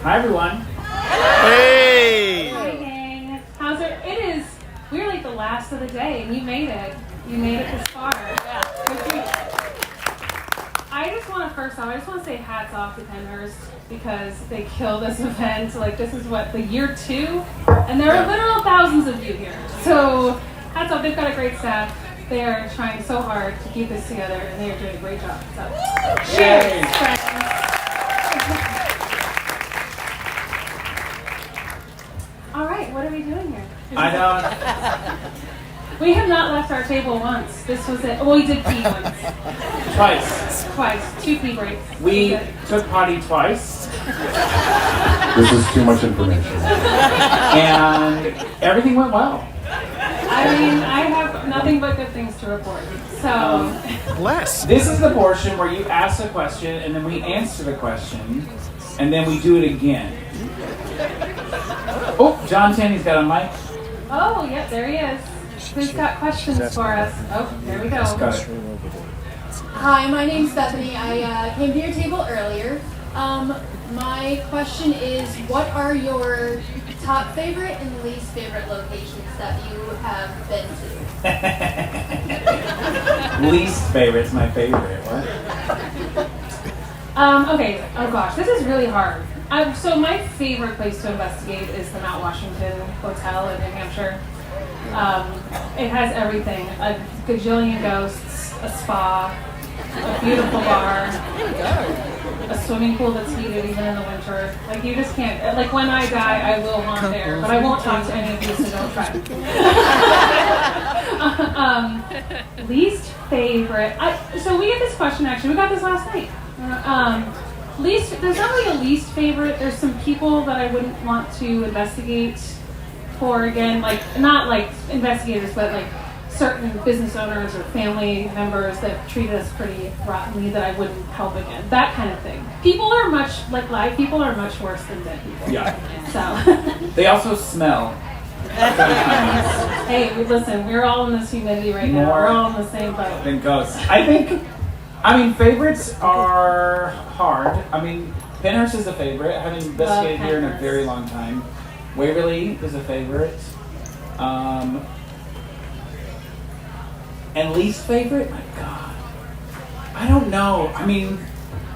Hi, everyone. Hey! Hi, gang. How's it? It is. We're like the last of the day, and you made it. You made it this far. I just want to say hats off to Pennhurst because they kill this event. Like, this is what, the year 2? And there are literal thousands of you here. So, hats off. They've got a great staff. They are trying so hard to keep this together, and they are doing a great job. So, cheers, friends. All right, what are we doing here? I know. We have not left our table once. This was it. Well, we did pee once. Twice. 2 pee breaks. We took potty twice. This is too much information. And everything went well. I mean, I have nothing but good things to report. So, Bless. This is the portion where you ask a question and then we answer the question and then we do it again. Oh, John Taney's got a mic. oh, yeah, there he is. Who's got questions for us? Oh, there we go. Got it. Hi, my name's Bethany. I came to your table earlier. My question is, what are your top favorite and least favorite locations that you have been to? Least favorite's my favorite. What? Okay, oh gosh, this is really hard. So my favorite place to investigate is the Mount Washington Hotel in New Hampshire. It has everything, a gajillion ghosts, a spa, a beautiful bar, a swimming pool that's heated even in the winter. Like, you just can't, like, when I die, I will haunt there, but I won't talk to any of you, so don't try. Least favorite, so we get this question, actually, we got this last night. There's not really a least favorite. There's some people that I wouldn't want to investigate for again, like, not like investigators, but like certain business owners or family members that treated us pretty rottenly that I wouldn't help again. That kind of thing. People are much, like, live people are much worse than dead people. Yeah. So. They also smell. Hey, listen, we're all in this humidity right now. We're all in the same boat. Than ghosts. I mean, favorites are hard. I mean, Pennhurst is a favorite. I haven't investigated here in a very long time. Waverly is a favorite. And least favorite? My God. I don't know. I mean,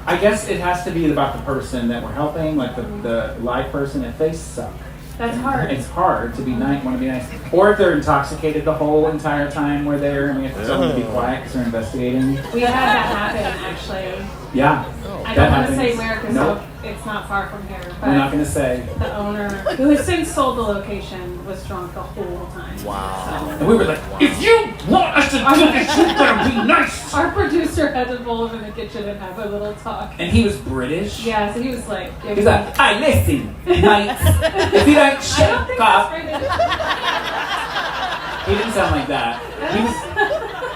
I guess it has to be about the person that we're helping, like the live person. If they suck. That's hard. It's hard to be nice, want to be nice. Or if they're intoxicated the whole entire time we're there and we have to tell them to be quiet because they're investigating. We had that happen, actually. Yeah. I don't want to say where because it's not far from here. But we're not going to say. The owner, who has since sold the location, was drunk the whole time. Wow. So. And we were like, if you want us to do this, you better be nice. Our producer had to pull him in the kitchen and have a little talk. And he was British. Yeah, so he was like... He's like, hey, listen, mates. If you don't shut up. He didn't sound like that.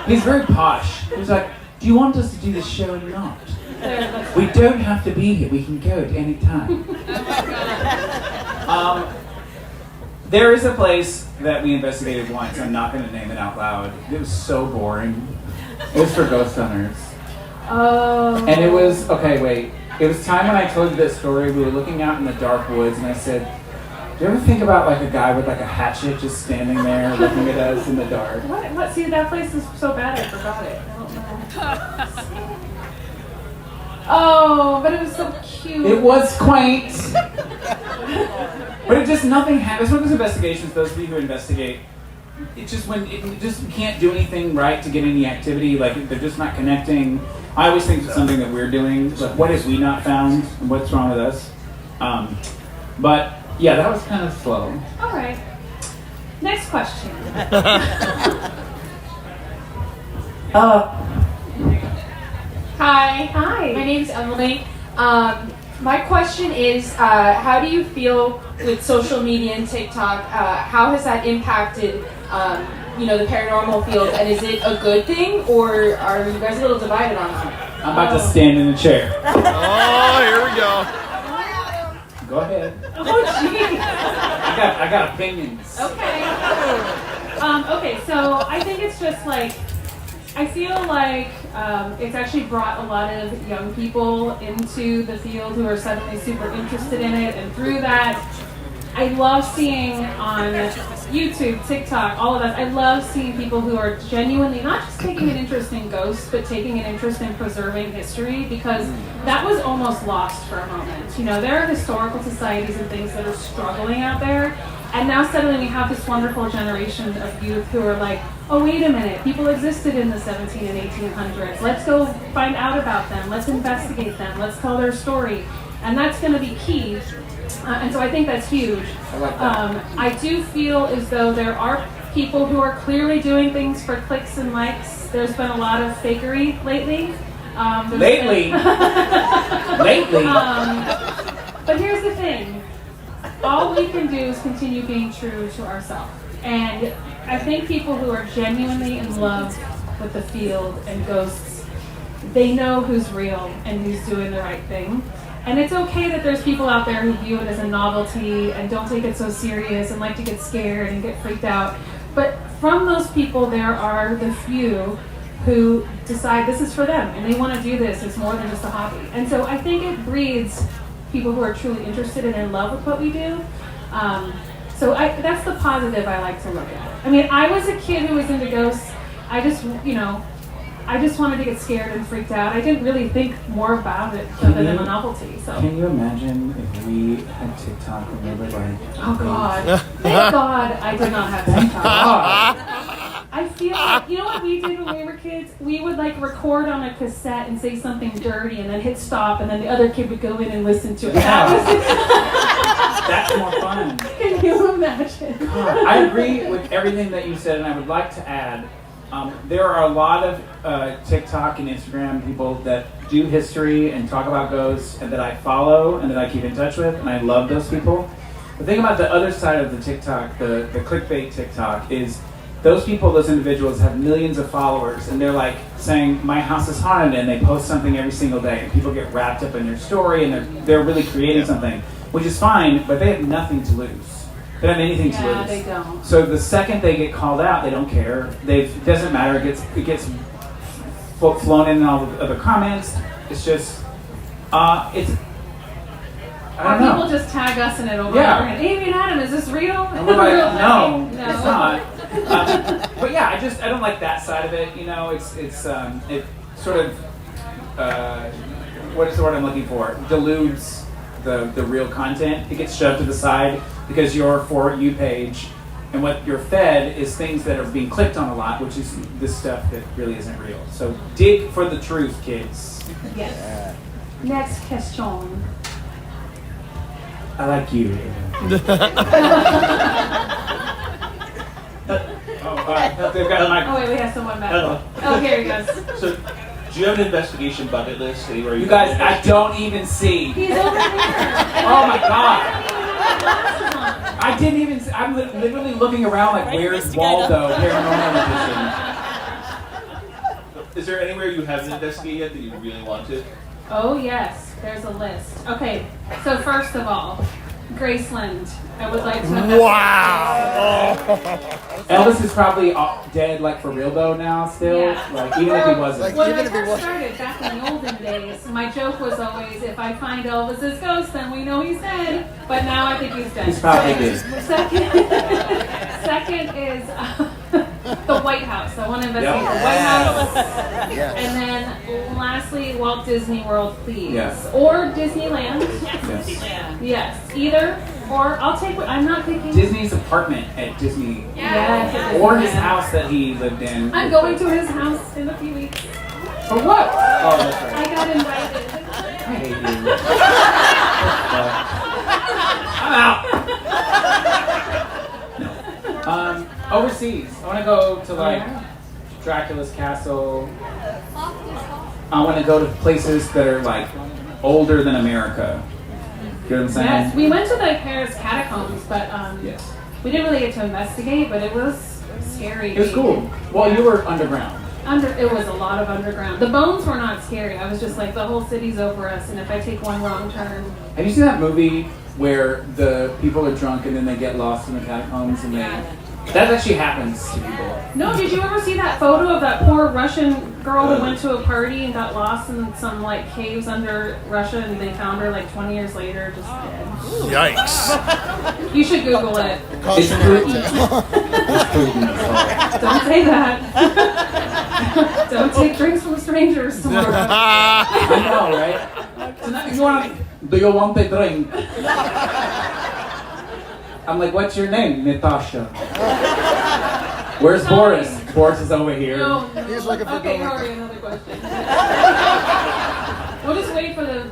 He's very posh. He was like, do you want us to do this show or not? We don't have to be here. We can go at any time. There is a place that we investigated once. I'm not going to name it out loud. It was so boring. It was for ghost hunters. Oh. And it was, okay, wait. It was time when I told you this story. We were looking out in the dark woods, and I said, do you ever think about like a guy with like a hatchet just standing there looking at us in the dark? What? See, that place is so bad I forgot it. I don't know. Oh, but it was so cute. It was quaint. But it just, nothing happens. One of those investigations, those of you who investigate, it's just when it just can't do anything right to get any activity, like they're just not connecting. I always think it's something that we're doing, like what have we not found, and what's wrong with us? But yeah, that was kind of slow. All right. Next question. Hi. Hi. My name's Emily. My question is, how do you feel with social media and TikTok? How has that impacted, the paranormal field? And is it a good thing, or are you guys a little divided on that? I'm about to stand in a chair. Oh, here we go. Go ahead. Oh, geez. I got opinions. Okay. Okay, so I think it's just like I feel like it's actually brought a lot of young people into the field who are suddenly super interested in it, and through that, I love seeing on YouTube, TikTok, all of that. I love seeing people who are genuinely not just taking an interest in ghosts, but taking an interest in preserving history, because that was almost lost for a moment. You know, there are historical societies and things that are struggling out there, and now suddenly we have this wonderful generation of youth who are like, oh, wait a minute, people existed in the 17 and 1800s. Let's go find out about them. Let's investigate them. Let's tell their story. And that's going to be key. And so I think that's huge. I like that. I do feel as though there are people who are clearly doing things for clicks and likes. There's been a lot of fakery lately. Lately? But here's the thing. All we can do is continue being true to ourselves. And I think people who are genuinely in love with the field and ghosts, they know who's real and who's doing the right thing. And it's okay that there's people out there who view it as a novelty and don't take it so serious and like to get scared and get freaked out. But from those people, there are the few who decide this is for them and they want to do this. It's more than just a hobby. And so I think it breeds people who are truly interested and in love with what we do. So that's the positive I like to look at. I mean, I was a kid who was into ghosts. I just wanted to get scared and freaked out. I didn't really think more about it other than a novelty. So. Can you imagine if we had TikTok and we were like, oh God, thank God I did not have TikTok. I feel like, you know what we did when we were kids? We would like record on a cassette and say something dirty and then hit stop and then the other kid would go in and listen to it. That's more fun. Can you imagine? God, I agree with everything that you said, and I would like to add, there are a lot of TikTok and Instagram people that do history and talk about ghosts and that I follow and that I keep in touch with, and I love those people. The thing about the other side of the TikTok, the clickbait TikTok, is those people, those individuals have millions of followers, and they're like saying, my house is haunted, and they post something every single day, and people get wrapped up in their story, and they're really creating something, which is fine, but they have nothing to lose. They don't have anything to lose. Yeah, they don't. So the second they get called out, they don't care. It doesn't matter. It gets flown in all the other comments. It's just, I don't know. People just tag us in it over Yeah. and over again. Amy and Adam, is this real? And we're like, Real no, thing? it's not. But yeah, I don't like that side of it. You know, it sort of, what is the word I'm looking for? Deludes the real content. It gets shoved to the side because your For You page and what you're fed is things that are being clicked on a lot, which is this stuff that really isn't real. So dig for the truth, kids. Yes. Next question. I like you. They've got a mic. Oh wait, we have someone back. Hello. Oh, here he goes. So, do you have an investigation bucket list anywhere You guys, I don't even see. He's over here. Oh my God. I didn't even see. I'm literally looking around like, where's Waldo? Paranormal Edition. Is there anywhere you haven't investigated yet that you really want to? Oh yes, there's a list. Okay, so first of all, Graceland. I would like to investigate. Wow. Elvis is probably dead, like for real though now still. Yeah. Like even if he wasn't. When I first started back in the olden days, my joke was always, if I find Elvis's ghost, then we know he's dead. But now I think he's dead. He's probably dead. Second is the White House. I want to investigate Yep. the White House. Yes. And then lastly, Walt Disney World, please. Yes. Or Disneyland. Yes. Yes, either. Or I'll take what I'm not picking. Disney's apartment at Disney. Yes. Or his house that he lived in. I'm going to his house in a few weeks. For what? Oh, that's right. I got invited. I hate you. I'm out. No. Overseas. I want to go to like Dracula's castle. I want to go to places that are like older than America. You know what I'm saying? Yes, we went to the Paris catacombs, but Yes. we didn't really get to investigate, but it was scary. It was cool. Well, you were underground. It was a lot of underground. The bones were not scary. I was just like, the whole city's over us, and if I take one wrong turn. Have you seen that movie where the people are drunk and then they get lost in the catacombs and they That actually happens to people. No, did you ever see that photo of that poor Russian girl who went to a party and got lost in some like caves under Russia, and they found her like 20 years later, just dead. Yikes. You should Google it. It's Putin. Don't say that. Don't take drinks from strangers tomorrow. I know, right? Tonight, do you want a drink? I'm like, what's your name? Natasha. Where's Boris? Boris is over here. No. He's looking for Okay, Gold. Rory, another question. We'll just wait for the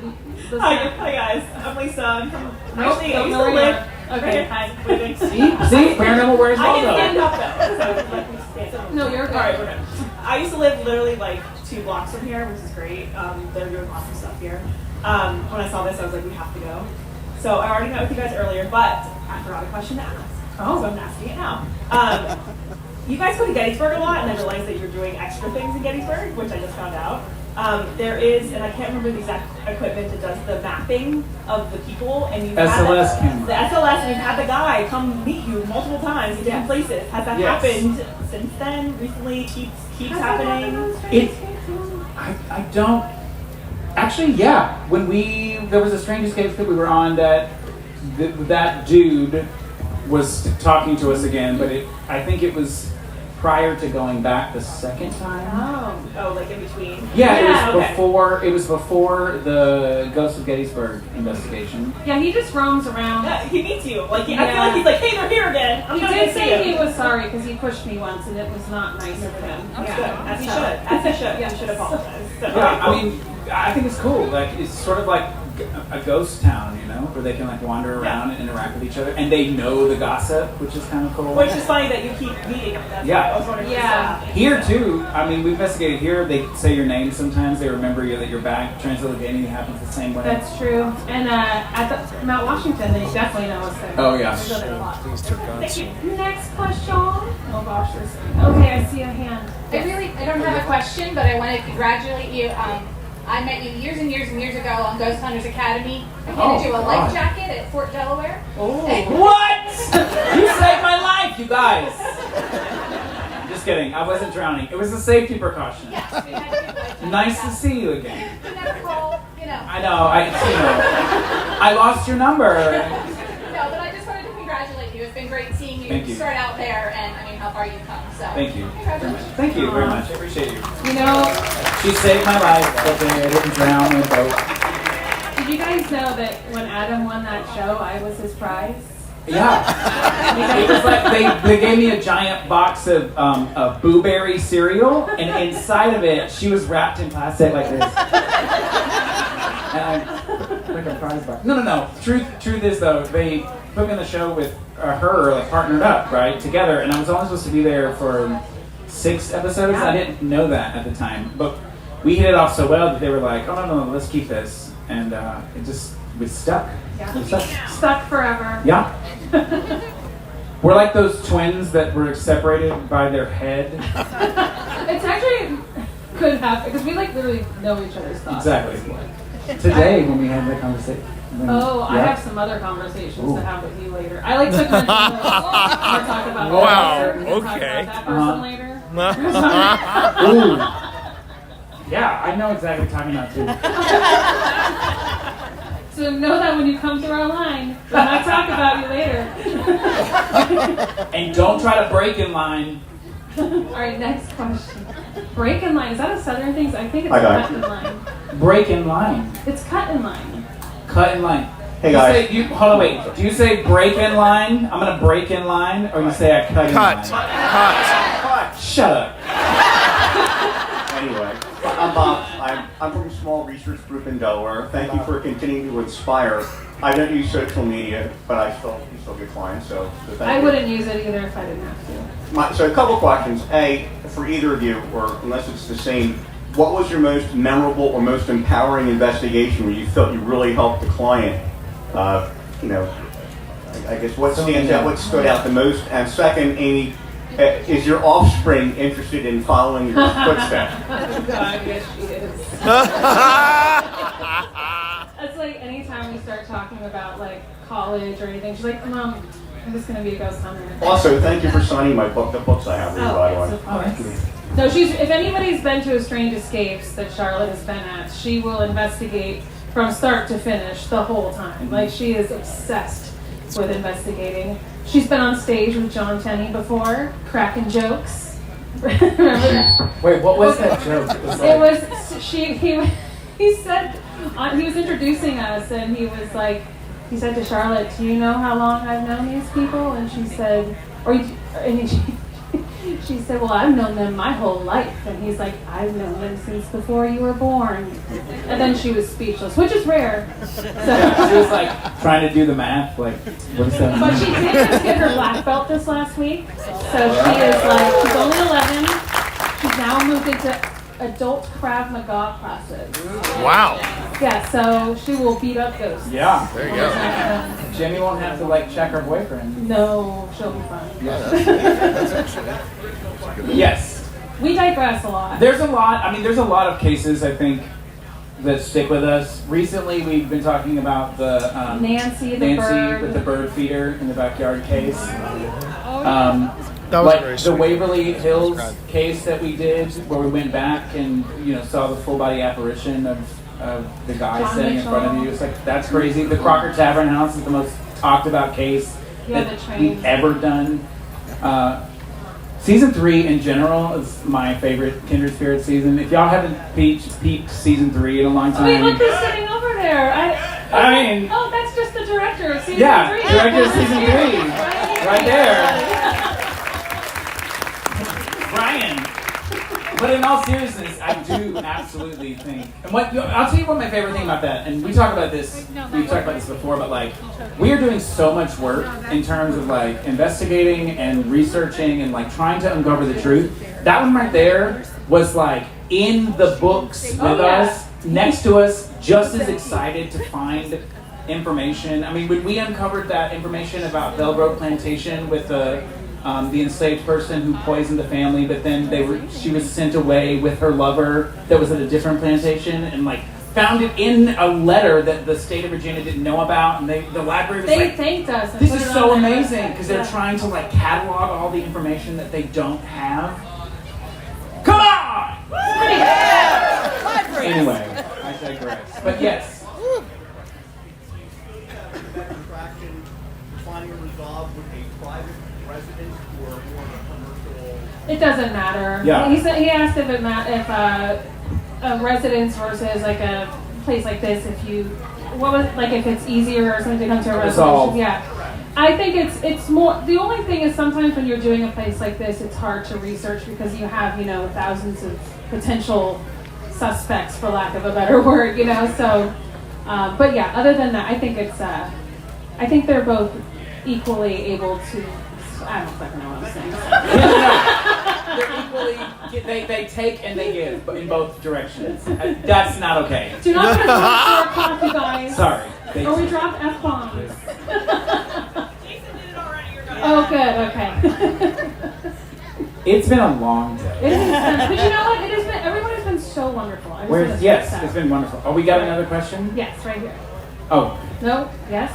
Hi guys, I'm Lisa. I'm from, Nope, actually, I don't used know to where you live. are. Okay. Hi, waiting. See, Paranormal wears I can stand Waldo. up though, so let me stand up. No, you're good. Alright, we're good. I used to live literally like 2 blocks from here, which is great. They're doing awesome stuff here. When I saw this, I was like, we have to go. So I already met with you guys earlier, but I forgot a question to ask. Oh. So I'm asking it now. You guys go to Gettysburg a lot, and I realized that you're doing extra things in Gettysburg, which I just found out. There is, and I can't remember the exact equipment that does the mapping of the people, and you've SLS had camera. the SLS, and you've had the guy come meet you multiple times in different places. Has that Yes. happened since then? Recently, keeps Has that happening. happened on Stranger It- Things too? I don't. Actually, yeah. When there was a Strange Escapes that we were on that that dude was talking to us again, but I think it was prior to going back the second time. Oh, like in between. Yeah, it was okay. before. It was before the Ghost of Gettysburg investigation. Yeah, he just roams around. Yeah, he meets you. Like I feel Yeah. like he's like, hey, they're here again. I'm He gonna did see say you. he was sorry because he pushed me once and it was not nice of him. That's Yeah. good. As he So- should. As he should. Yeah. He should apologize. So, Yeah, okay, cool. I mean, I think it's cool. Like it's sort of like a ghost town, you know, where they can like wander around and interact with each other, and they know the gossip, which is kind of cool. Which is funny that you keep meeting him. That's Yeah. why I was wondering if Yeah. it's still happening. Here too, I mean, we've investigated here. They say your name sometimes. They remember you that you're back. Transylvania happens the same way. That's true. And at the Mount Washington, they definitely know us there. Oh, yeah. We go there a lot. Please turn on. Thank you. Next question. Oh gosh, there's. Okay, I see a hand. I don't have a question, but I want to congratulate you. I met you years and years and years ago on Ghost Hunters Academy. I handed you a God. life jacket at Fort Delaware. What? You saved my life, you guys. Just kidding. I wasn't drowning. It was a safety precaution. Yes, we had you a life jacket. Nice to see you again. You never call, you know. I know. I lost your number. No, but I just wanted to congratulate you. It's been great seeing you, Thank you. start out there, and I mean, how far you've come. So Thank you very much. Congratulations. Thank you very much. I appreciate you. You know, She saved my life, but I didn't drown in a boat. did you guys know that when Adam won that show, I was his prize? Yeah. It was like they gave me a giant box of blueberry cereal, and inside of it, she was wrapped in plastic like this. And I, like a prize box. No. Truth is though, they put me on the show with her, like partnered up, right, together, and I was only supposed to be there for 6 episodes. I didn't know that at the time, but we hit it off so well that they were like, "Oh no, let's keep this," and it just was stuck. Yeah. It stuck. Stuck forever. Yeah. We're like those twins that were separated by their head. It's actually could happen because we like literally know each other's thoughts. Exactly. Today when we had that conversation. Oh, I Yeah. have some other conversations Ooh. to have with you later. I like to mention those. We'll talk about that Wow, later. We can talk okay. about that person later. Ooh. Yeah, I know exactly what you're talking about too. So know that when you come through our line, we might talk about you later. And don't try to break in line. All right, next question. Break in line. Is that a southern thing? I think it's Hi, guys. cut in line. Break in line. It's cut in line. Cut in line. Hey, You guys. say, hold on, wait. Do you say break in line? I'm gonna break in line, or you say I cut in Cut. line? Cut. Shut up. Anyway, I'm Bob. I'm from a small research group in Delaware. Thank you for continuing to inspire. I don't use social media, but you still get clients, so thank I you. wouldn't use it either if I didn't have to. So a couple questions. A, for either of you, or unless it's the same, what was your most memorable or most empowering investigation where you felt you really helped the client? I guess what stands out, what stood out the most? And second, Amy, is your offspring interested in following your footsteps? Oh God, yes she is. It's like anytime we start talking about like college or anything, she's like, Mom, I'm just gonna be a ghost hunter. Also, thank you for signing my book, the books I have for you, by the yes, way. of course. No, if anybody's been to a Strange Escapes that Charlotte has been at, she will investigate from start to finish the whole time. Like, she is obsessed with investigating. She's been on stage with John Tenney before, cracking jokes. Remember? Wait, what was that joke? He said, he was introducing us, and he was like, he said to Charlotte, "Do you know how long I've known these people?" And she said, she said, "Well, I've known them my whole life." And he's like, "I've known them since before you were born." And then she was speechless, which is rare. So, Yeah, she was like trying to do the math, like, what is that? but she did just get her black belt this last week. So she is like, she's only 11. She's now moved into adult Krav Maga classes. Wow. Yeah, so she will beat up ghosts. Yeah. There you go. Jenny won't have to like check her boyfriend. No, she'll be fine. That's actually. Yes. We digress a lot. There's a lot of cases, I think, that stick with us. Recently, we've been talking about the Nancy the bird. with the bird feeder in the backyard case. That was Like very the sweet. Waverly Hills case that we did, where we went back and saw the full body apparition of the guy John sitting in front of Mitchell. you. It's like, that's crazy. The Crocker Tavern House is the most talked about case Yeah, that the train. we've ever done. Season 3 in general is my favorite Kindred Spirits season. If y'all haven't peeped season 3 in a long time, Wait, look who's sitting over there. I mean, Oh, that's just the director of season 3. yeah, director of season 3, right there. Brian. But in all seriousness, I do absolutely think, and I'll tell you what my favorite thing about that, and we've talked about this before, but like, we are doing so much work in terms of like investigating and researching and like trying to uncover the truth. That one right there was like in the books with us, next to us, just as excited to find information. I mean, when we uncovered that information about Bellbrook Plantation with the enslaved person who poisoned the family, but then she was sent away with her lover that was at a different plantation, and like found it in a letter that the state of Virginia didn't know about, and the library was They like, thanked us. and this put is it so on their amazing, website. because they're Yeah. trying to like catalog all the information that they don't have. Come on! Anyway, I digress. But yes. Attraction, finding a resolve with a private residence or more of a commercial. It doesn't matter. Yeah. He asked if a residence versus like a place like this, if it's easier or something to come to a Resolve. resolution. Yeah. I think it's more, the only thing is sometimes when you're doing a place like this, it's hard to research because you have, thousands of potential suspects, for lack of a better word, so, but yeah, other than that, I think I think they're both equally able to, I don't fucking know what I'm saying. They're equally, they take and they give in both directions. That's not okay. Do not put us on our clock, you guys. Sorry. Or we drop F-bombs. Jason did it already. You're good. Oh, good, okay. It's been a long day. It has been, but you know what? Everyone has been so wonderful. I just wanna say Yes, that. it's been wonderful. Oh, we got another question? Yes, right here. Oh, No? Yes?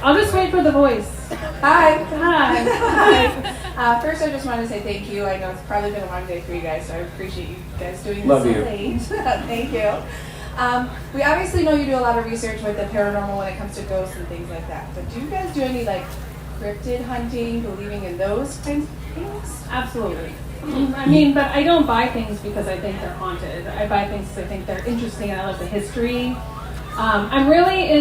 I'll just wait for the voice. Hi. Hi. First, I just wanted to say thank you. I know it's probably been a long day for you guys, so I appreciate you guys doing this Love so you. late. Thank you. We obviously know you do a lot of research with the paranormal when it comes to ghosts and things like that. But do you guys do any cryptid hunting, believing in those kinds of things? Absolutely. I mean, but I don't buy things because I think they're haunted. I buy things because I think they're interesting and I love the history. I'm really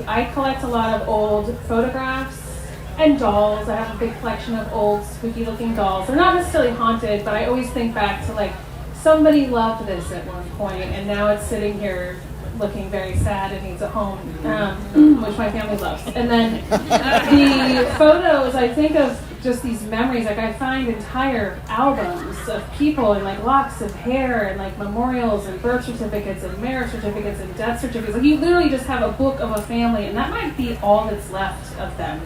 I collect a lot of old photographs and dolls. I have a big collection of old spooky looking dolls. They're not necessarily haunted, but I always think back to somebody loved this at one point and now it's sitting here looking very sad and needs a home, which my family loves. And then the photos, I think of just these memories. I find entire albums of people and locks of hair and memorials and birth certificates and marriage certificates and death certificates. You literally just have a book of a family, and that might be all that's left of them.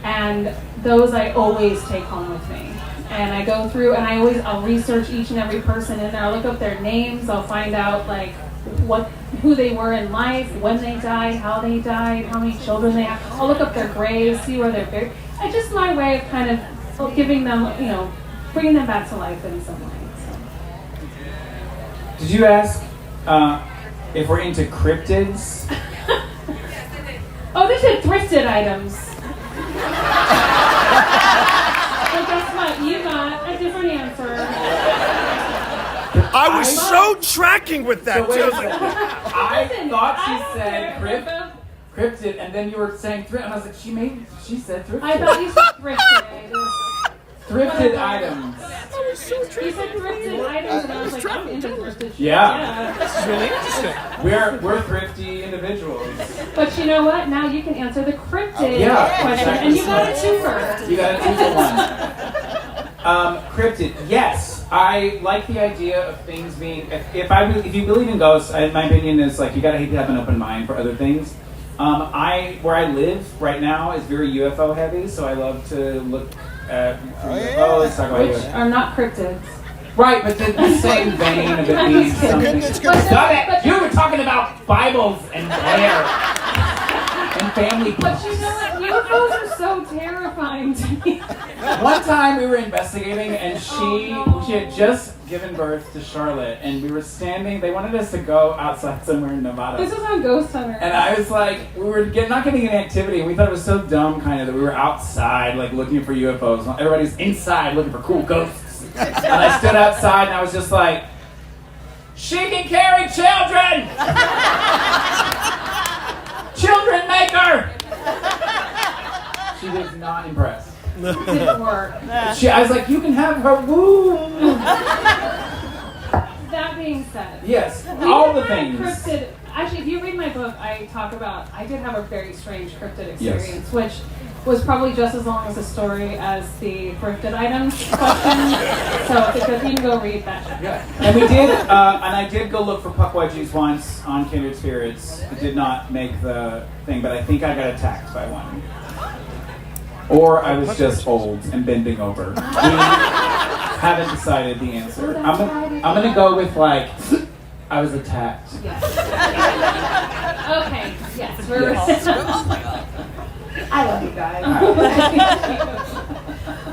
And those I always take home with me. And I go through and I'll research each and every person in there. I'll look up their names. I'll find out who they were in life, when they died, how many children they have. I'll look up their graves, see where they're buried. It's just my way of kind of giving them, bringing them back to life in some way. So. Did you ask if we're into cryptids? Oh, they said thrifted items. Well, guess what? You got a different answer. I was so tracking with that. So wait too. I a was like, second. I thought I she don't said care. cryptid, and then you were saying thrift, and I was like, she said thrifted. I thought you said thrifted. Thrifted items. You said thrifted items, and I was like, I'm into thrifted shit. Yeah. this is really interesting. We're thrifty individuals. But you know what? Now you can answer the cryptid Yeah, question, exactly. and you got a twofer. You got a 2-for-1. Cryptid, yes. I like the idea of things being. If you believe in ghosts, my opinion is like you gotta have an open mind for other things. Where I live right now is very UFO heavy, so I love to look at UFOs, talk about Which UFOs. are not cryptids. Right, but the same vein of it being something. Stop it! You were talking about Bibles and prayer and family. But you know what? UFOs are so terrifying to me. One time we were investigating, and she had just given birth to Charlotte, and we were standing. They wanted us to go outside somewhere in Nevada. This was on Ghost Hunter. And I was like, we were not getting any activity, and we thought it was so dumb, kind of, that we were outside, like, looking for UFOs. Everybody's inside looking for cool ghosts. And I stood outside, and I was just like, she can carry children! Children make her! She was not impressed. It didn't work. I was like, you can have her womb! That being said, Yes, we all the had things. Cryptid, actually, if you read my book, I talk about, I did have a very strange cryptid experience, which was probably just as long as the story as the thrifted items question. So it's a good thing to go read that. Yeah. And we did, and I did go look for puck wedgies once on Kindred Spirits. It did not make the thing, but I think I got attacked by one. Or I was just old and bending over. We haven't decided the answer. I'm gonna go with like, I was attacked. Yes. Okay. Yes. We're. Oh my god. I love you guys.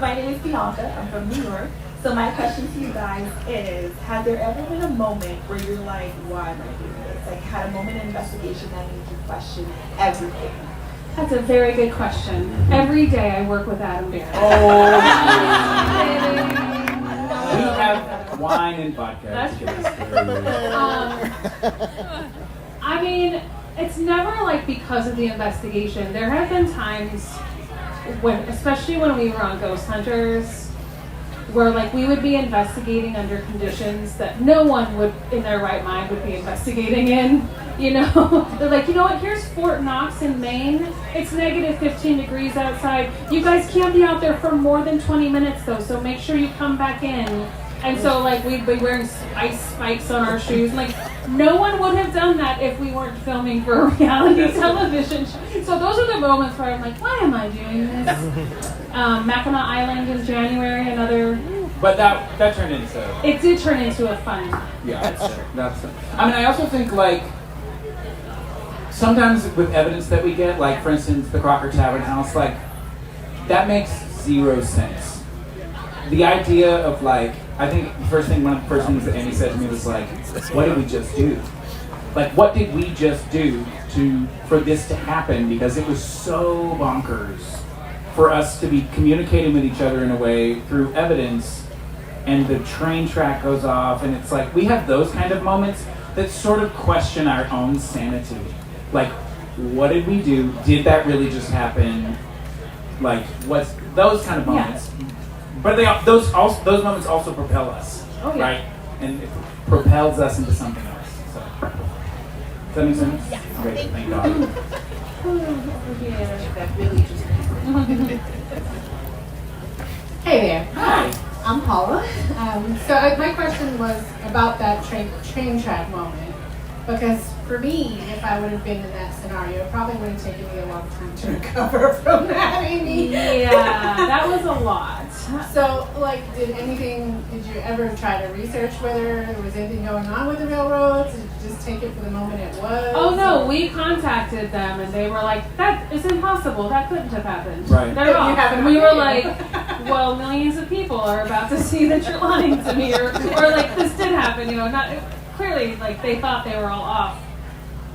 My name is Bianca. I'm from New York. So my question to you guys is, has there ever been a moment where you're like, why am I doing this? Like, had a moment in investigation that made you question everything? That's a very good question. Every day I work with Adam Bear. Oh, we have wine and vodka. That's to get us through. I mean, it's never like because of the investigation. There have been times when, especially when we were on Ghost Hunters, where like we would be investigating under conditions that no one would, in their right mind, would be investigating in. You know, they're like, you know what? Here's Fort Knox in Maine. It's negative 15 degrees outside. You guys can't be out there for more than 20 minutes though, so make sure you come back in. And so, like, we'd be wearing ice spikes on our shoes. Like, no one would have done that if we weren't filming for a reality television show. So those are the moments where I'm like, why am I doing this? Mackinac Island in January, another... But that turned into... It did turn into a fun... Yeah, that's I mean, I also think, like, sometimes with evidence that we get, like, for instance, the Crocker Tavern House, like, that makes zero sense. The idea of, like, I think one of the first things that Amy said to me was like, what did we just do? Like, what did we just do for this to happen? Because it was so bonkers for us to be communicating with each other in a way through evidence, and the train track goes off, and it's like, we have those kind of moments that sort of question our own sanity. Like, what did we do? Did that really just happen? Like, what's those kind of moments? Yeah. But those moments also propel us, right? And it propels us into something else. So, does that make sense? Yeah. Great, thank God. Hey there. Hi. I'm Paula. So my question was about that train track moment. Because for me, if I would have been in that scenario, it probably would have taken me a long time to recover from that, Amy. Yeah, that was a lot. So, like, did you ever try to research whether there was anything going on with the railroads? Did you just take it for the moment it was? Oh no, we contacted them and they were like, that is impossible, that couldn't have happened. Right. They're off. And we were like, well, millions of people are about to see that you're lying to me, or like, this did happen, clearly, like, they thought they were all off.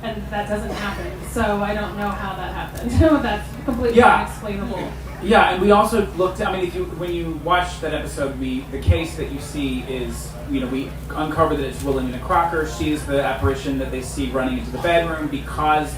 And that doesn't happen, so I don't know how that happened. That's completely unexplainable. Yeah, and we also looked. I mean, when you watch that episode, the case that you see is, we uncover that it's Wilhelmina Crocker. She is the apparition that they see running into the bedroom because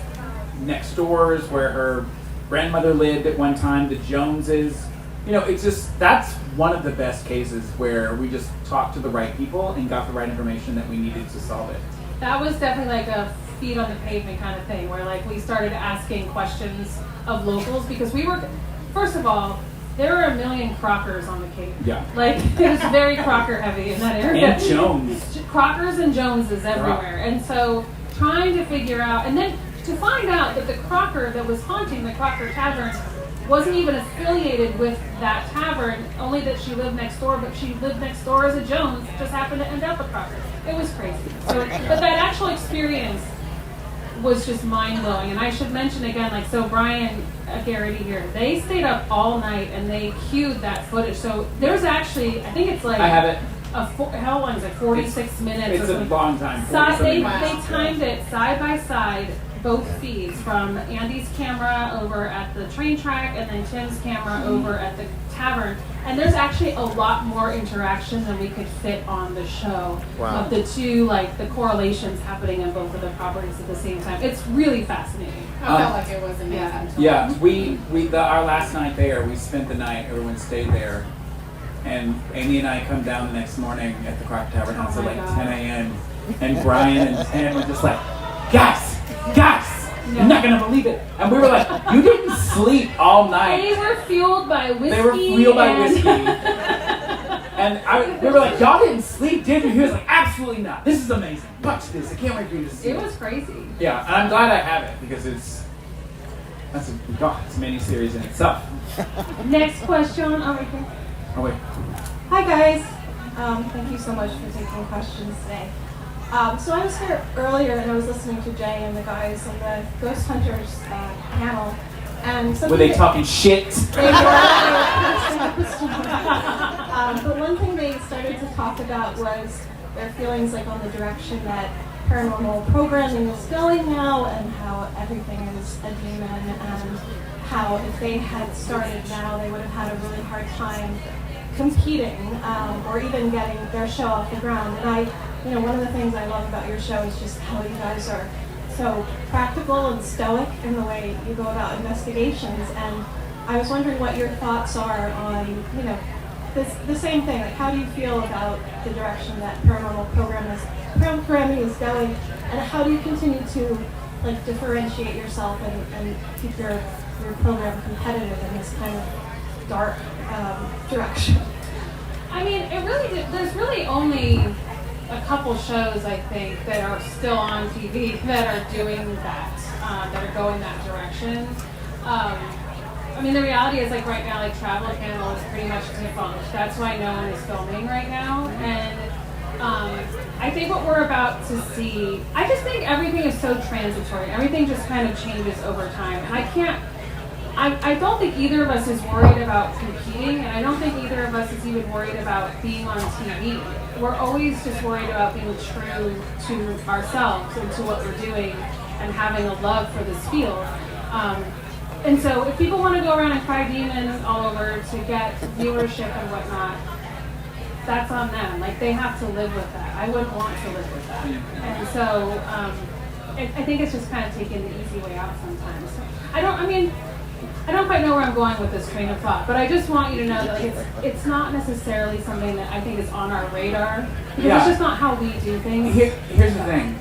next door is where her grandmother lived at one time. The Joneses. It's just that's one of the best cases where we just talked to the right people and got the right information that we needed to solve it. That was definitely like a feet on the pavement kind of thing, where like we started asking questions of locals because we were, first of all, there are a million Crockers on the Cape. Yeah. Like it was very Crocker heavy in that area. And Jones. Crockers and Joneses everywhere. And so trying to figure out, and then to find out that the Crocker that was haunting the Crocker Tavern wasn't even affiliated with that tavern, only that she lived next door, but she lived next door as a Jones, just happened to end up a Crocker. It was crazy. So, but that actual experience was just mind-blowing. And I should mention again, like, so Brian Garrity here, they stayed up all night and they queued that footage. So there's actually, I think it's like, I have it. How long is it? 46 minutes. It's a long time. They timed it side by side, both feeds, from Andy's camera over at the train track and then Tim's camera over at the tavern. And there's actually a lot more interaction than we could fit on the show. Wow. Of the two, like the correlations happening on both of the properties at the same time. It's really fascinating. I felt like it was amazing. Yeah, our last night there, we spent the night, everyone stayed there. And Amy and I come down the next morning at the Crocker Tavern House at like 10 a.m. And Brian and Tim were just like, guys, you're not going to believe it. And we were like, you didn't sleep all night. They were fueled by whiskey. And we were like, y'all didn't sleep, did you? He was like, absolutely not. This is amazing. Watch this. I can't wait for you to see it. It was crazy. Yeah, and I'm glad I have it because it's a mini-series in itself. Next question over here. Oh, wait. Hi guys, thank you so much for taking questions today. So I was here earlier and I was listening to Jay and the guys on the Ghost Hunters panel, and were they talking shit? They were. But one thing they started to talk about was their feelings like on the direction that paranormal programming is going now, and how everything is a demon, and how if they had started now, they would have had a really hard time competing or even getting their show off the ground. And one of the things I love about your show is just how you guys are so practical and stoic in the way you go about investigations. And I was wondering what your thoughts are on, the same thing. Like, how do you feel about the direction that paranormal programming is going, and how do you continue to differentiate yourself and keep your program competitive in this kind of dark direction? I mean, there's really only a couple shows, I think, that are still on TV that are doing that, that are going that direction. I mean, the reality is, like, right now, like, Travel Channel is pretty much defunct. That's why no one is filming right now. And I think what we're about to see, I just think everything is so transitory. Everything just kind of changes over time. And I don't think either of us is worried about competing, and I don't think either of us is even worried about being on TV. We're always just worried about being true to ourselves and to what we're doing and having a love for this field. And so if people want to go around and cry demons all over to get viewership and whatnot, that's on them. Like, they have to live with that. I wouldn't want to live with that. And so I think it's just kind of taking the easy way out sometimes. I don't quite know where I'm going with this train of thought, but I just want you to know that it's not necessarily something that I think is on our radar, because it's just not how we do things. Here's the thing.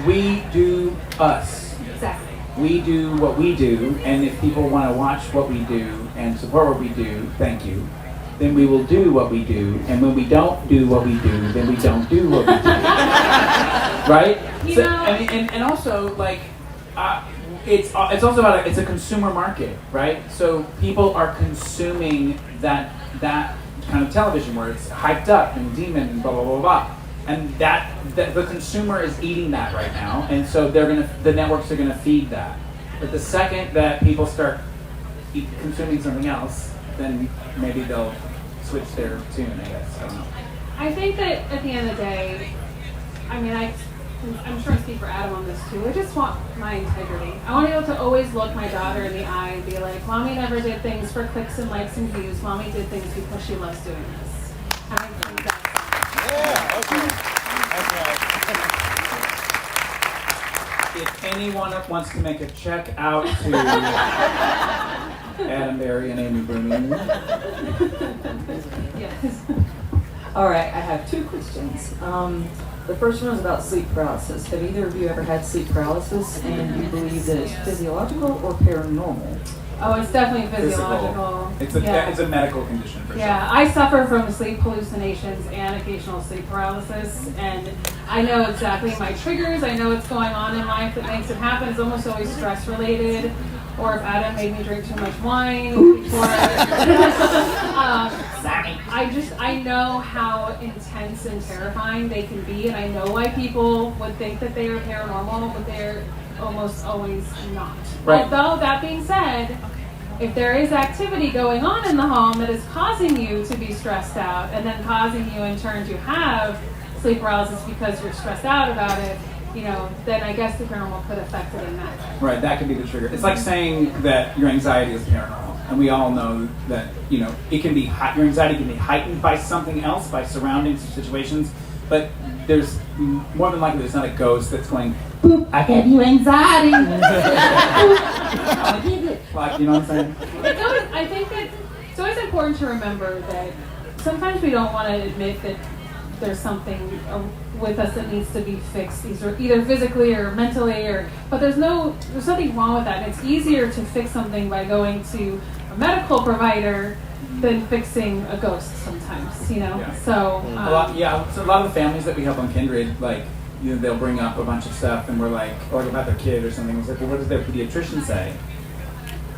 We do us. Exactly. We do what we do, and if people want to watch what we do and support what we do, thank you, then we will do what we do, and when we don't do what we do, then we don't do what we do. right? You So, know- and also like it's also about it's a consumer market, right? So people are consuming that kind of television where it's hyped up and demon and blah blah blah blah, and that the consumer is eating that right now, and so the networks are gonna feed that. But the second that people start consuming something else, then maybe they'll switch their tune. I guess I don't know. I think that at the end of the day, I mean, I'm sure I speak for Adam on this too. I just want my integrity. I want to be able to always look my daughter in the eye and be like, Mommy never did things for clicks and likes and views. Mommy did things because she loves doing this. And I think that's If anyone wants to make a check out to Adam Berry and Amy Bruni. yes. All right, I have two questions. The first one is about sleep paralysis. Have either of you ever had sleep paralysis, and do you believe that it's physiological or paranormal? Oh, it's definitely physiological. It's a medical condition for Yeah, I suffer from sleep hallucinations and occasional sleep paralysis, and I know exactly my triggers. I know what's going on in life that makes it happen. It's almost always stress related, or if Adam made me drink too much wine before. I know how intense and terrifying they can be, and I know why people would think that they are paranormal, but they're almost always not. Right. Although, that being said, if there is activity going on in the home that is causing you to be stressed out and then causing you in turn to have sleep paralysis because you're stressed out about it, then I guess the paranormal could affect it in that way. Right, that could be the trigger. It's like saying that your anxiety is paranormal. And we all know that, it can be your anxiety can be heightened by something else, by surroundings or situations, but there's more than likely there's not a ghost that's going, boop, I have you anxiety. Like, you know what I'm saying? I think that it's always important to remember that sometimes we don't want to admit that there's something with us that needs to be fixed, either physically or mentally, but there's nothing wrong with that. It's easier to fix something by going to a medical provider than fixing a ghost sometimes, Yeah. So so a lot of the families that we help on Kindred, like, they'll bring up a bunch of stuff, and we're like, or about their kid or something. It's like, well, what does their pediatrician say?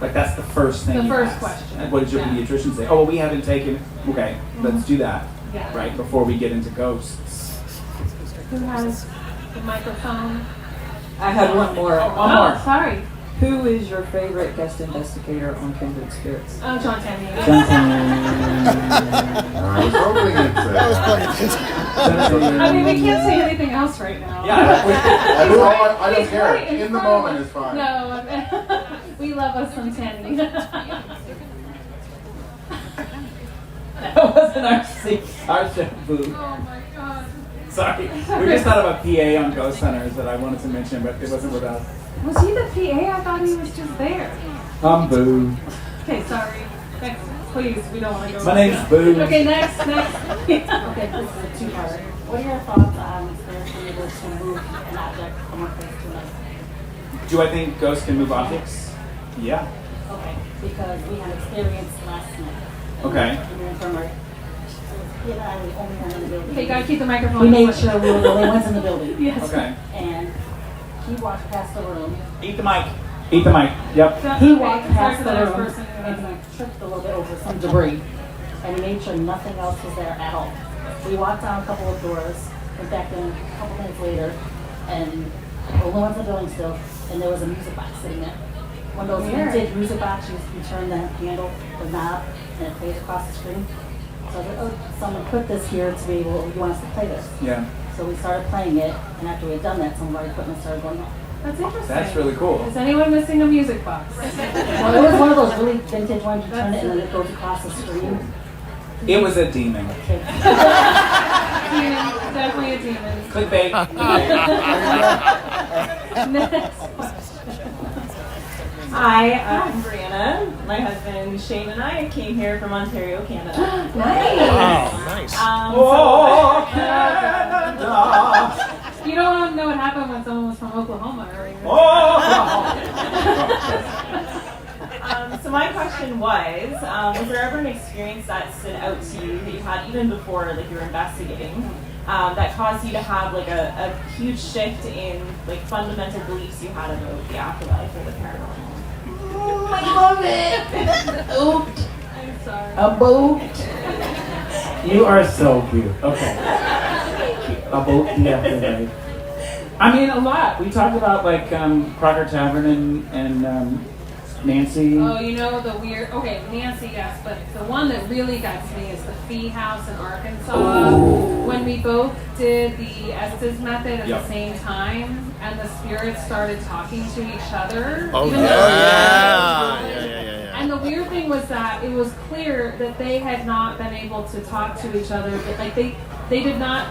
Like, that's the first thing. The you first ask. question. What does your pediatrician say? Oh, well, we haven't taken. Okay, let's do that. Yeah. Right before we get into ghosts. Who has the microphone? I had one more. One more. Sorry. Who is your favorite guest investigator on Kindred Spirits? Oh, John Tenney. John Tenney. I was hoping you'd say that. I mean, we can't say anything else right now. Yeah, I don't care. In the moment is fine. No, we love us some Tenney. That wasn't our show, boo. Oh my God. Sorry. We just thought of a PA on Ghost Hunters that I wanted to mention, but it wasn't with us. Was he the PA? I thought he was just there. Boo. Okay, sorry. Next, please. We don't want to go. My name's Boo. Okay, next. Okay, this is a two-part. What are your thoughts on spirits being able to move an object from one place to another? Do I think ghosts can move objects? Yeah. Okay, because we had experience last night. Okay. We were from our, he and I were the only one in the building. Okay, gotta keep the microphone. We made sure we were the only ones in the building. Yes. Okay. And he walked past the room. Eat the mic. Eat the mic. Yep. He walked Sorry past for the the next room person. and he tripped a little bit over some debris. And he made sure nothing else was there at all. We walked down a couple of doors, went back in a couple minutes later, and the only ones in the building still, and there was a music box sitting there. One of those Weird. vintage music boxes, you turn the handle, the knob, and it plays across the screen. So I was like, oh, someone put this here to be able, you want us to play this. Yeah. So we started playing it, and after we had done that, some of our equipment started going off. That's interesting. That's really cool. Is anyone missing a music box? Well, it was one of those really vintage ones, you turn it and then it goes across the screen. It was a demon. Definitely a demon. Clickbait. Next question. Hi, I'm Brianna. My husband Shane and I came here from Ontario, Canada. Nice. Oh, nice. You don't want to know what happened when someone was from Oklahoma earlier. So my question was there ever an experience that stood out to you that you had even before, like you were investigating, that caused you to have like a huge shift in like fundamental beliefs you had about the afterlife or the paranormal? I love it. Ooped. I'm sorry. A boat. You are so cute. Okay. A boat in the afterlife. I mean, a lot. We talked about like Crocker Tavern and Nancy. Oh, you know the weird. Okay, Nancy, yes, but the one that really got to me is the Fee House in Arkansas. Ooh. When we both did the Estes method at Yep. the same time, and the spirits started talking to each other. Oh, even yeah. though we Yeah, were- yeah, yeah. And the weird thing was that it was clear that they had not been able to talk to each other. But like they did not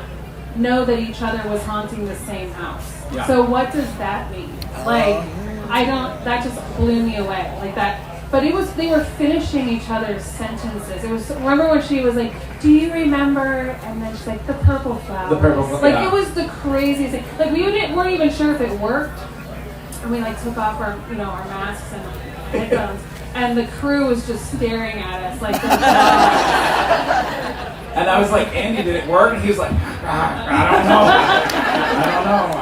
know that each other was haunting the same house. Yeah. So what does that mean? Like, I don't. That just blew me away. Like that. But it was. They were finishing each other's sentences. It was. Remember when she was like, "Do you remember?" And then she's like, "The purple flowers." The purple flowers. Like Yeah. it was the craziest thing. Like weren't even sure if it worked. And we like took off our our masks and headphones. And the crew was just staring at us like this. And I was like, Andy, did it work? And he was like, I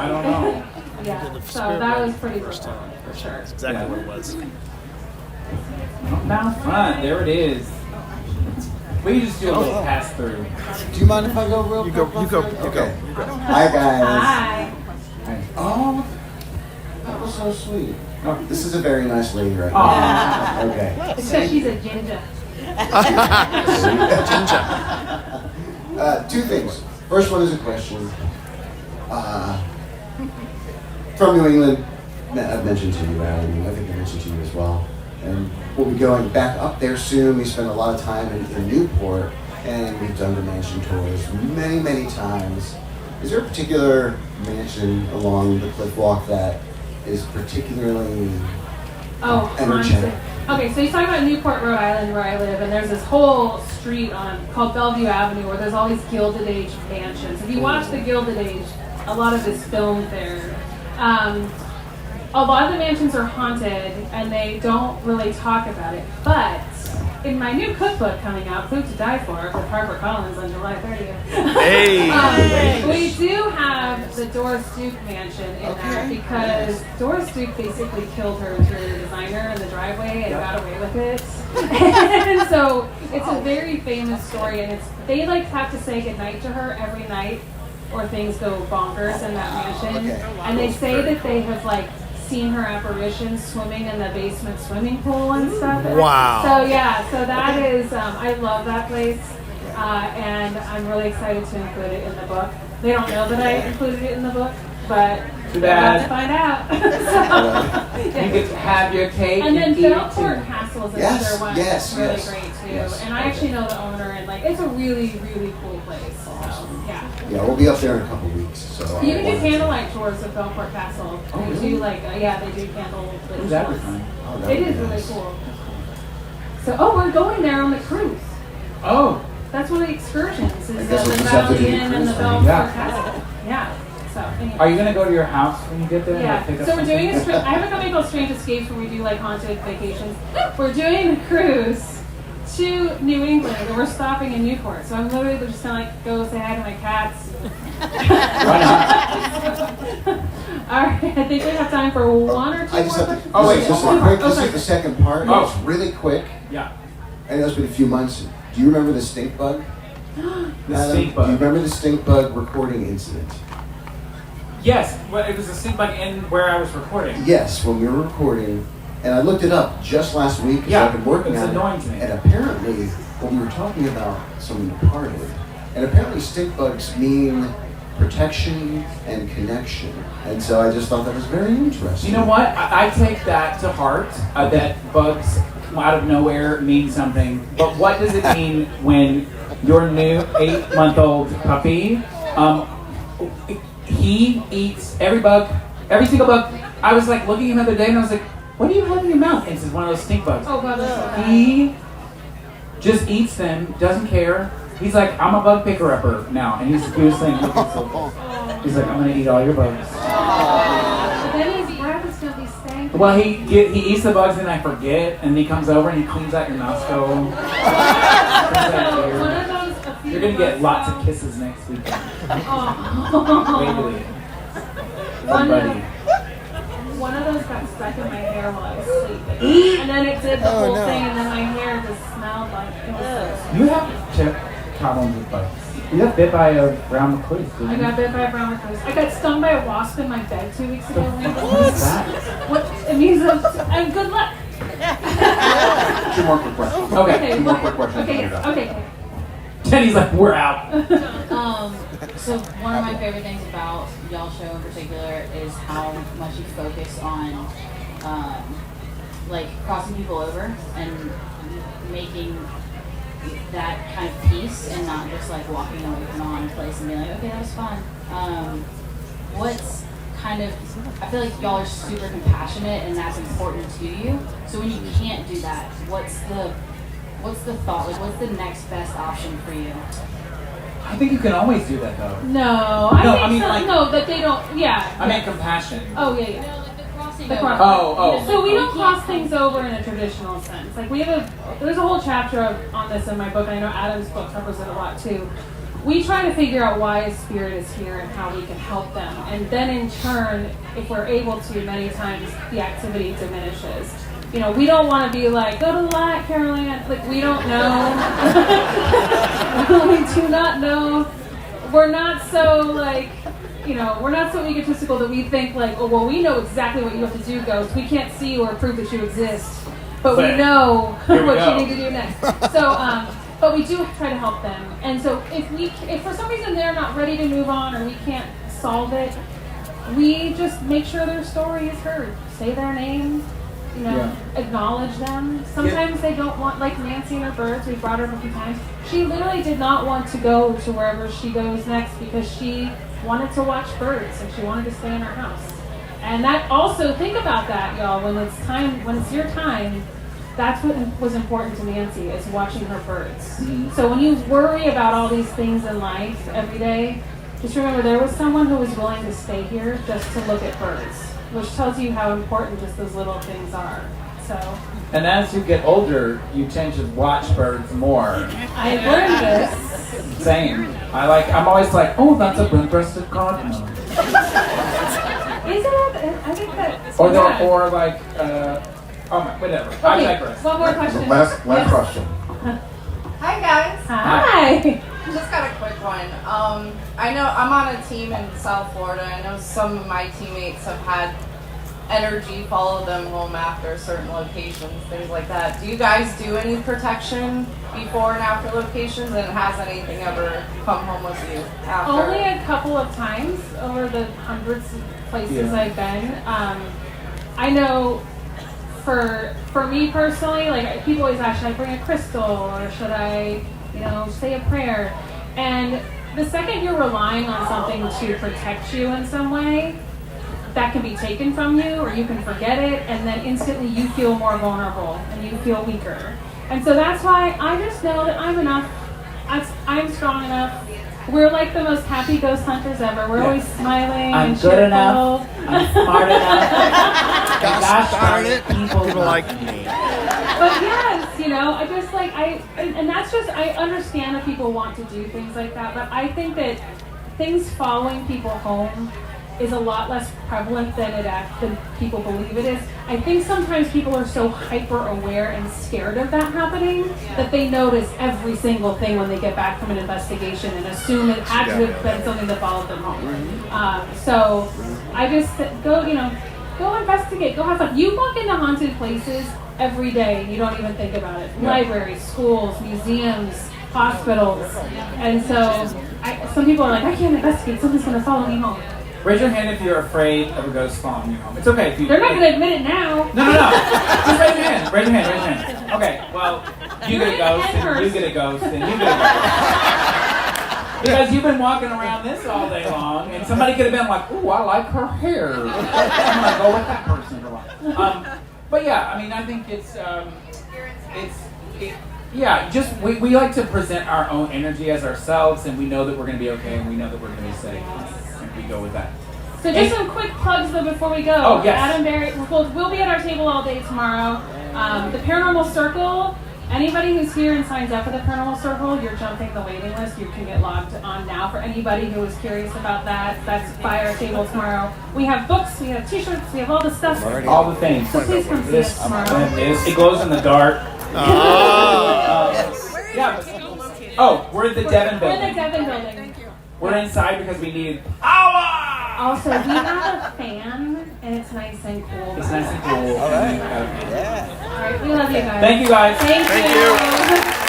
don't know. Yeah, so that was pretty profound, for sure. That's exactly what it was. Down front, there it is. We can just do a little pass through. Do you mind if I go real You quick? go. You go. Okay. Hi, guys. Hi. Oh, that was so sweet. Oh. This is a very nice lady right Aw. now. Okay. It's because she's a ginger. Two things. First one is a question. From New England, I've mentioned to you, Adam, I think I mentioned to you as well. And we'll be going back up there soon. We spent a lot of time in Newport, and we've done the mansion tours many, many times. Is there a particular mansion along the cliff walk that is particularly energetic? Okay, so you talk about Newport, Rhode Island, where I live, and there's this whole street called Bellevue Avenue where there's all these Gilded Age mansions. If you watch the Gilded Age, a lot of it's filmed there. A lot of the mansions are haunted, and they don't really talk about it. But in my new cookbook coming out, Food to Die For, with HarperCollins on July 30th, Hey! we do have the Doris Duke mansion in there because Doris Duke basically killed her interior designer in the driveway and got away with it. And so it's a very famous story, and they like have to say goodnight to her every night or things go bonkers in that mansion. And they say that they have like seen her apparition swimming in the basement swimming pool and stuff. Wow. So yeah, so that is, I love that place. And I'm really excited to include it in the book. They don't know that I included it in the book, but Too they'll have bad. to find out. You get to have your cake And then eat it Belport too. Castle is Yes, another one yes, that's really yes, great too. yes. And I actually know the owner, and like it's a really, really cool place. So, yeah. Yeah, we'll be up there in a couple weeks. So You can do candlelight tours of Belport Castle. Oh, They really? do like, they do candle tours. That was fun. Oh, that It would is be really nice. cool. So, we're going there on the cruise. Oh, That's one of the excursions. Is I guess we'll the just have to Valley do the Inn and the cruise Belport thing. Yeah. Castle. Yeah. So, anyway. are you gonna go to your house when you get there? Yeah, Like, pick up so we're doing something? I have a company called Strange Escapes where we do like haunted vacations. We're doing a cruise to New England and we're stopping in Newport. So I'm literally just gonna like go say hi to my cats. Why not? All right, I think we have time for one or two I just more have to. questions. Oh, wait, This is one more. quick. Oh, This sorry. is the second part. Oh. It's really quick. Yeah. I know it's been a few months. Do you remember the stink bug? The Adam, stink Do bug. you remember the stink bug recording incident? Yes, well, it was a stink bug in where I was recording. Yes, when we were recording, and I looked it up just last week because Yeah, I've been working it's on annoying it. to me. And apparently, when we were talking about someone departed, and apparently stink bugs mean protection and connection. And so I just thought that was very interesting. You know what? I take that to heart, that bugs out of nowhere mean something. But what does it mean when your new 8-month-old puppy, he eats every single bug? I was like looking at him the other day and I was like, what do you have in your mouth? And it's one of those stink bugs. Oh, God, that's so bad. He just eats them, doesn't care. He's like, I'm a bug picker-upper now. And he was saying, look, he's like, I'm going to eat all your bugs. But then his breath is gonna be stank. Well, he eats the bugs and I forget, and he comes over and he cleans out your nostril. So one of those, a few You're gonna get months lots ago- of kisses next weekend. Wiggly. Somebody. One of those got stuck in my hair while I was sleeping. And then it did the whole thing, and then my hair just smelled like it was You have problems with bites. You got bit by a brown recluse, didn't I you? got bit by a brown recluse. I got stung by a wasp in my bed 2 weeks ago. What is that? What? It means I'm good luck. Two more quick questions. Okay. Two more quick questions. Okay, and yes, you're done. okay. Jenny's like, we're out. So one of my favorite things about y'all show in particular is how much you focus on like crossing people over and making that kind of peace and not just like walking away from a place and being like, okay, that was fun. What's kind of, I feel like y'all are super compassionate and that's important to you. So when you can't do that, what's the thought? Like, what's the next best option for you? I think you can always do that though. No, I mean, like, no, that they don't. Yeah. I mean compassion. Oh yeah. No, like the crossing The over. Oh. So we don't cross things over in a traditional sense. Like there's a whole chapter on this in my book, and I know Adam's book covers it a lot too. We try to figure out why a spirit is here and how we can help them. And then in turn, if we're able to, many times the activity diminishes. You know, we don't want to be like, go to the light, Caroline. Like, we don't know. We do not know. We're not so, like, you know, we're not so egotistical that we think, like, oh, well, we know exactly what you have to do, Ghost. We can't see or prove that you exist. But we know what you need to do next. So, but we do try to help them. And so if for some reason they're not ready to move on or we can't solve it, we just make sure their story is heard. Say their name. You know, acknowledge them. Sometimes they don't want, like Nancy and her birds, we brought her up a few times. She literally did not want to go to wherever she goes next because she wanted to watch birds and she wanted to stay in her house. And that also, think about that, y'all, when it's your time, that's what was important to Nancy, is watching her birds. Mm-hmm. So when you worry about all these things in life every day, just remember there was someone who was willing to stay here just to look at birds, which tells you how important just those little things are. So. And as you get older, you tend to watch birds more. I've learned this. Same. I'm always like, oh, that's a blue-breasted cardinal. Is it? I think that. Or like, whatever. Okay, I digress. One more question. Last question. Hi guys. Hi. Just got a quick one. I know I'm on a team in South Florida. I know some of my teammates have had energy follow them home after certain locations, things like that. Do you guys do any protection before and after locations? And has anything ever come home with you after? Only a couple of times over the hundreds of places I've been. I know for me personally, like people always ask, should I bring a crystal or should I, say a prayer? And the second you're relying on something to protect you in some way, that can be taken from you or you can forget it, and then instantly you feel more vulnerable and you feel weaker. And so that's why I just know that I'm enough. I'm strong enough. We're like the most happy ghost hunters ever. We're always smiling I'm and good cheerful. enough. I'm smart enough. Gosh darn it, people like me. But yes, I just and that's just, I understand that people want to do things like that, but I think that things following people home is a lot less prevalent than people believe it is. I think sometimes people are so hyper aware and scared of that happening that they notice every single thing when they get back from an investigation and assume it had to have been something that followed them home. So I just go investigate, go have fun. You walk into haunted places every day and you don't even think about it. Libraries, schools, museums, hospitals. And so some people are like, I can't investigate, something's gonna follow me home. Raise your hand if you're afraid of a ghost following you home. It's okay if you. They're not going to admit it now. No. Just raise your hand. Raise your hand. Okay. Well, you get a ghost, and you get a ghost, and you get a ghost. Because you've been walking around this all day long, and somebody could have been like, "Ooh, I like her hair. I'm gonna go with that person for life." But yeah, I mean, I think just we like to present our own energy as ourselves, and we know that we're going to be okay, and we know that we're going to be safe. We go with that. So just some quick plugs though before we go. Oh, yes. Adam Berry, we'll be at our table all day tomorrow. The Paranormal Circle Anybody who's here and signs up for the Paranormal Circle, you're jumping the waiting list. You can get logged on now. For anybody who is curious about that, that's by our table tomorrow. We have books, we have t-shirts, we have all the stuff. All the things. So please come see us tomorrow. It glows in the dark. Yeah. Oh, we're at the Devon building. We're in the Devon building. We're inside because we need power. Also, we have a fan, and it's nice and cool. It's nice and cool. All right. All right, we love you guys. Thank you guys. Thank you.